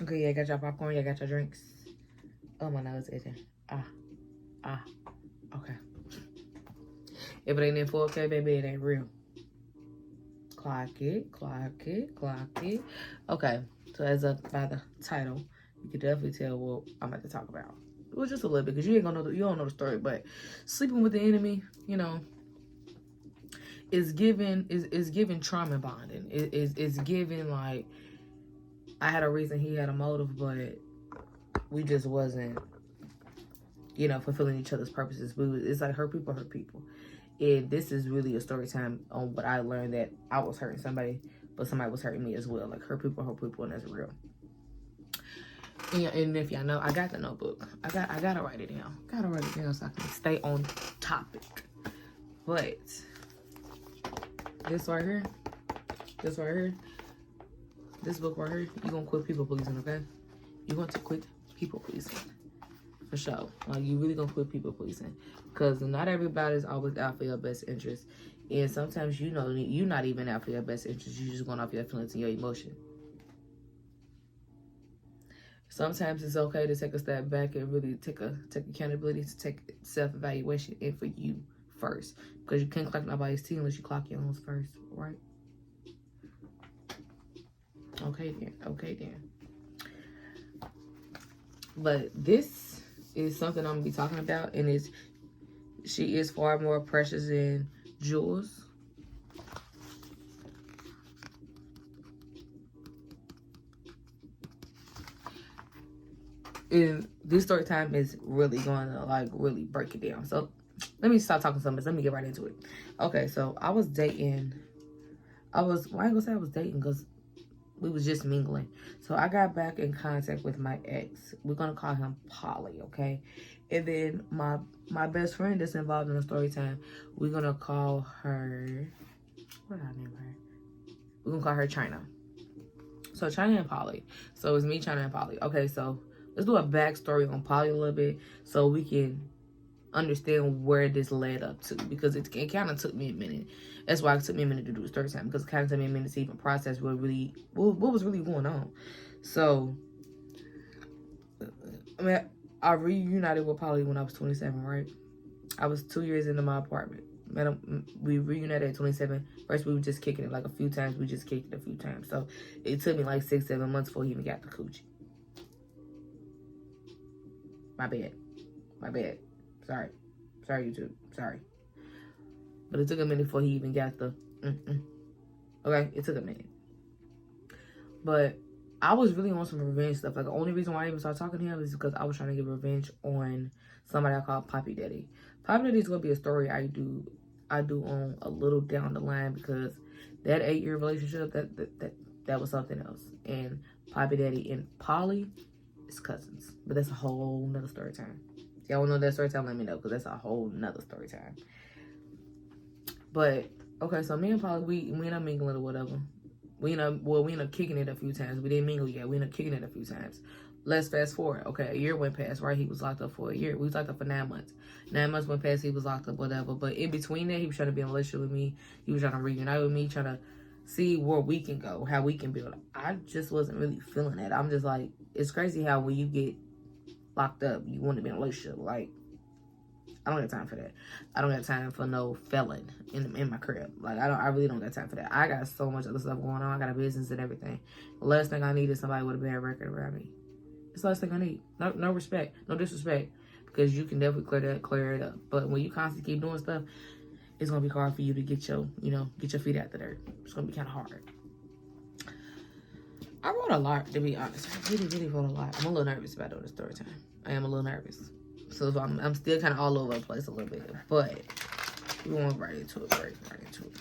Okay, yeah, got your popcorn, yeah, got your drinks. Oh, my nose itching. Okay. If it ain't in 4K, baby, it ain't real. Clock it. Okay, so as up by the title, you can definitely tell what I'm about to talk about. Well, just a little bit, because you ain't gonna know you don't know the story, but sleeping with the enemy, you know, is giving trauma bonding. It's giving, like, I had a reason, he had a motive, but we just wasn't, you know, fulfilling each other's purposes. It's like hurt people. And this is really a story time on what I learned, that I was hurting somebody, but somebody was hurting me as well. Like, hurt people, and that's real. And if y'all know, I got the notebook. I gotta write it down. So I can stay on topic. But this right here, this book right here, you gonna quit people pleasing, okay? You want to quit people pleasing. For sure. Like, you really gonna quit people pleasing. Because not everybody's always out for your best interest. And sometimes, you know, you're not even out for your best interest. You're just going off your feelings and your emotion. Sometimes it's okay to take a step back and really take accountability, to take self-evaluation in for you first. Because you can't clock nobody's team unless you clock your own first, right? Okay then. But this is something I'm gonna be talking about, and she is far more precious than jewels. And this story time is really going to, like, really break it down. So let me stop talking so much. Let me get right into it. Okay, so I was dating. Well, I ain't gonna say I was dating, because we was just mingling. So I got back in contact with my ex. We're gonna call him Polly, okay? And then my best friend that's involved in the story time, we're gonna call her, what did I name her? We're gonna call her China. So China and Polly. So it's me, China, and Polly. Okay, so let's do a backstory on Polly a little bit, so we can understand where this led up to, because it kind of took me a minute. That's why it took me a minute to do a story time, because it kind of took me a minute to even process what was really going on. So, I mean, I reunited with Polly when I was 27, right? I was 2 years into my apartment. We reunited at 27. First, we were just kicking it like a few times. We just kicked it a few times. So, it took me like 6-7 months before he even got the coochie. My bad. Sorry, YouTube. Sorry. But it took a minute before he even got the Okay, it took a minute. But I was really on some revenge stuff. Like, the only reason why I even started talking to him is because I was trying to get revenge on somebody I call Poppy Daddy. Poppy Daddy is going to be a story I do on a little down the line, because that 8-year relationship, that was something else. And Poppy Daddy and Polly is cousins. But that's a whole nother story time. If y'all want to know that story time, let me know, because that's a whole nother story time. But, okay, so me and Polly, we end up mingling or whatever. We end up kicking it a few times. We didn't mingle yet. We end up kicking it a few times. Let's fast forward. Okay, a year went past, right? He was locked up for a year. We was locked up for 9 months. 9 months went past, he was locked up, whatever. But in between that, he was trying to be in a relationship with me. He was trying to reunite with me, trying to see where we can go, how we can build. I just wasn't really feeling that. I'm just like, it's crazy how when you get locked up, you want to be in a relationship. Like, I don't got time for that. I don't got time for no felon in my crib. Like, I really don't got time for that. I got so much other stuff going on. I got a business and everything. The last thing I need is somebody with a bad record around me. It's the last thing I need. No respect, no disrespect, because you can definitely clear it up. But when you constantly keep doing stuff, it's gonna be hard for you to get your feet out the dirt. It's gonna be kind of hard. I wrote a lot, to be honest. I really wrote a lot. I'm a little nervous about doing the story time. I am a little nervous. So I'm still kind of all over the place a little bit. But we won't right into it. Right into it.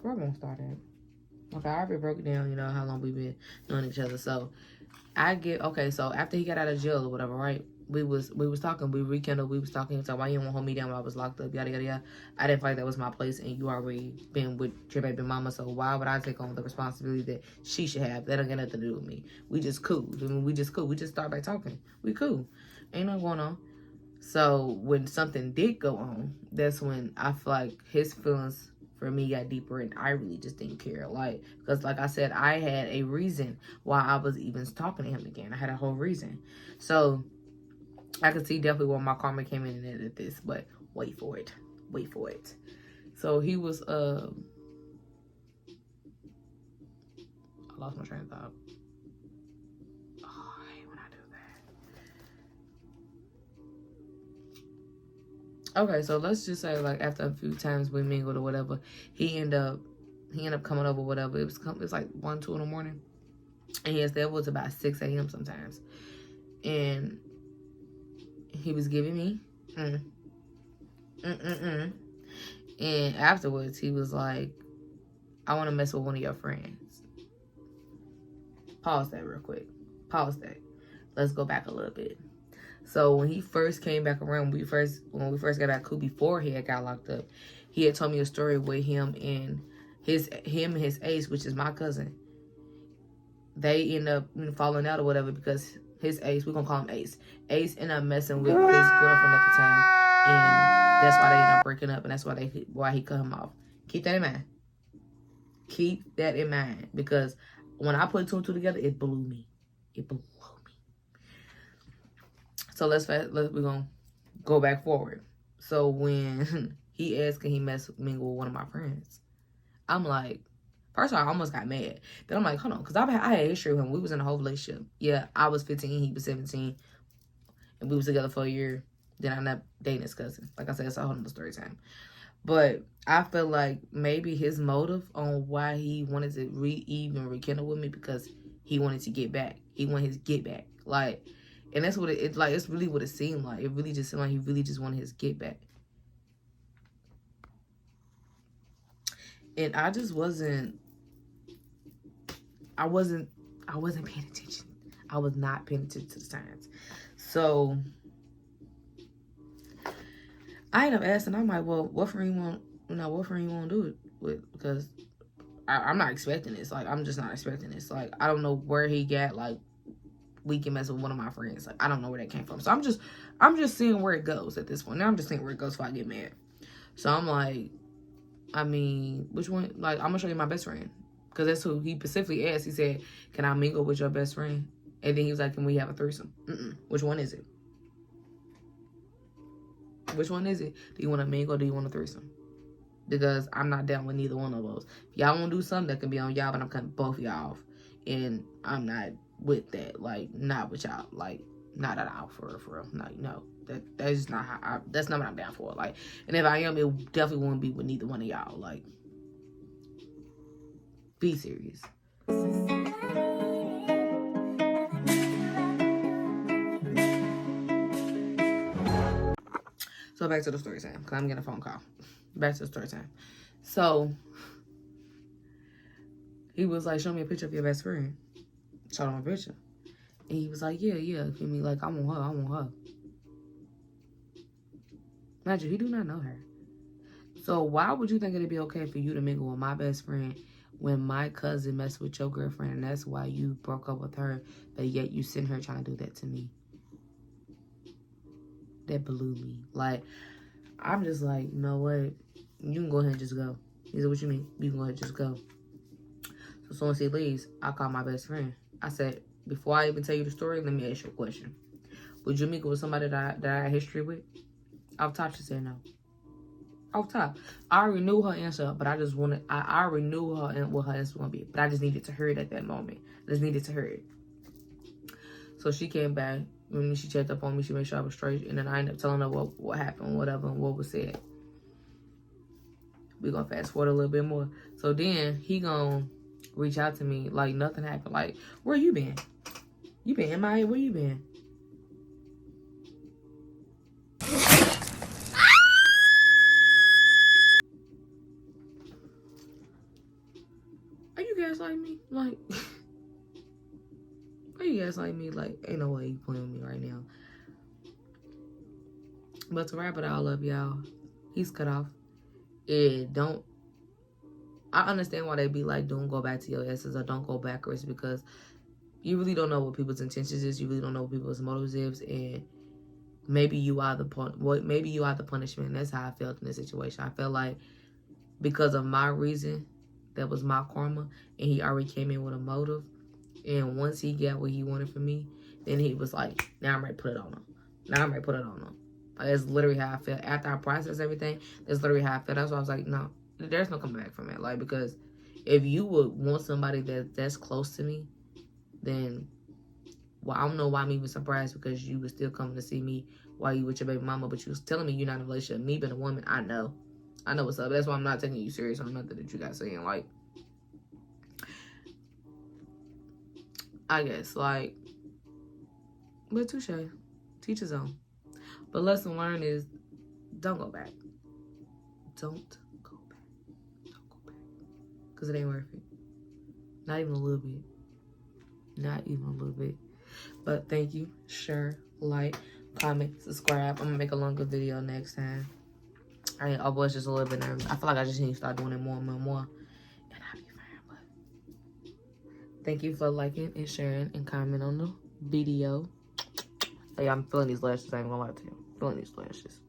Where am I gonna start at? Okay, I already broke it down, how long we've been knowing each other. So so after he got out of jail or whatever, right? We was talking, we rekindled, we was talking, so why you don't want to hold me down while I was locked up, yada yada yada. I didn't feel like that was my place, and you already been with your baby mama, so why would I take on the responsibility that she should have? That don't got nothing to do with me. We just cool. We just cool. We just start by talking. We cool. Ain't nothing going on. So when something did go on, that's when I feel like his feelings for me got deeper, and I really just didn't care. Like, because like I said, I had a reason why I was even talking to him again. I had a whole reason. So I could see definitely where my karma came in and ended this, but wait for it. Wait for it. So he was, I lost my train of thought. Oh, I hate when I do that. Okay, so let's just say, like, after a few times we mingled or whatever, he ended up coming over, whatever. It was like 1, 2 in the morning. And yes, that was about 6 a.m. sometimes. And he was giving me, and afterwards, he was like, I want to mess with one of your friends. Pause that real quick. Pause that. Let's go back a little bit. So when he first came back around, when we first got back cool before he had got locked up, he had told me a story with him and his ace, which is my cousin. They end up falling out or whatever because his ace, we're gonna call him Ace. Ace ended up messing with his girlfriend at the time, and that's why they ended up breaking up, and that's why he cut him off. Keep that in mind. Keep that in mind, because when I put 2 and 2 together, it blew me. It blew me. So we're gonna go back forward. So when he asked, can he mingle with one of my friends? I'm like, first of all, I almost got mad. Then I'm like, hold on, because I had history with him. We was in a whole relationship. Yeah, I was 15, he was 17, and we was together for a year. Then I ended up dating his cousin. Like I said, it's a whole nother story time. But I feel like maybe his motive on why he wanted to even rekindle with me, because he wanted to get back. He wanted his get back. Like, and that's what it's like. It's really what it seemed like. It really just seemed like he really just wanted his get back. And I just wasn't paying attention. I was not paying attention to the signs. So I ended up asking, I'm like, well, what friend you want to do it with? Because I'm not expecting this. Like, I'm just not expecting this. Like, I don't know where he got, like, we can mess with one of my friends. Like, I don't know where that came from. So I'm just seeing where it goes at this point. Now I'm just seeing where it goes before I get mad. So I'm like, I mean, which one? Like, I'm going to show you my best friend. Because that's who he specifically asked. He said, can I mingle with your best friend? And then he was like, can we have a threesome? Which one is it? Which one is it? Do you want to mingle or do you want a threesome? Because I'm not down with neither one of those. If y'all want to do something, that can be on y'all, but I'm cutting both y'all off. And I'm not with that. Like, not with y'all. Like, not at all, for real. No. That's not how that's not what I'm down for. Like, and if I am, it definitely won't be with neither one of y'all. Like, be serious. So back to the story time, because I'm getting a phone call. Back to the story time. So he was like, show me a picture of your best friend. Showed him a picture. And he was like, yeah. Give me, like, I want her. Imagine, he do not know her. So why would you think it'd be okay for you to mingle with my best friend when my cousin messed with your girlfriend, and that's why you broke up with her, but yet you sent her trying to do that to me? That blew me. Like, I'm just like, you know what? You can go ahead and just go. He said, what you mean? You can go ahead and just go. So as soon as he leaves, I call my best friend. I said, before I even tell you the story, let me ask you a question. Would you mingle with somebody that I had history with? Off top, she said no. Off top. I already knew her answer, but I already knew her and what her answer was going to be. But I just needed to hear it at that moment. I just needed to hear it. So she came back. When she checked up on me, she made sure I was straight. And then I ended up telling her what happened, whatever, and what was said. We're going to fast forward a little bit more. So then he going to reach out to me like nothing happened. Like, where you been? You been MIA? Where you been? Are you guys like me? Like, are you guys like me? Like, ain't no way you playing with me right now. But to wrap it all up, y'all, he's cut off. I understand why they be like, don't go back to your essence or don't go backwards, because you really don't know what people's intentions is. You really don't know what people's motives is, and maybe you are the punishment. And that's how I felt in this situation. I felt like because of my reason, that was my karma, and he already came in with a motive. And once he got what he wanted from me, then he was like, now I'm ready to put it on him. Now I'm ready to put it on him. Like, that's literally how I felt. After I processed everything, that's literally how I felt. That's why I was like, no, there's no coming back from it. Like, because if you would want somebody that's close to me, then, well, I don't know why I'm even surprised, because you was still coming to see me while you with your baby mama, but you was telling me you're not in a relationship. Me being a woman, I know what's up. That's why I'm not taking you serious on nothing that you got saying. Like, I guess, like, but touche. Teach his own. But lesson learned is, don't go back. Don't go back. Don't go back. Because it ain't worth it. Not even a little bit. Not even a little bit. But thank you. Share, like, comment, subscribe. I'm going to make a longer video next time. I was just a little bit nervous. I feel like I just need to start doing it more and more and more. And I'll be fine. But thank you for liking and sharing and commenting on the video. Hey, I'm feeling these lashes. I ain't gonna lie to you. I'm feeling these lashes.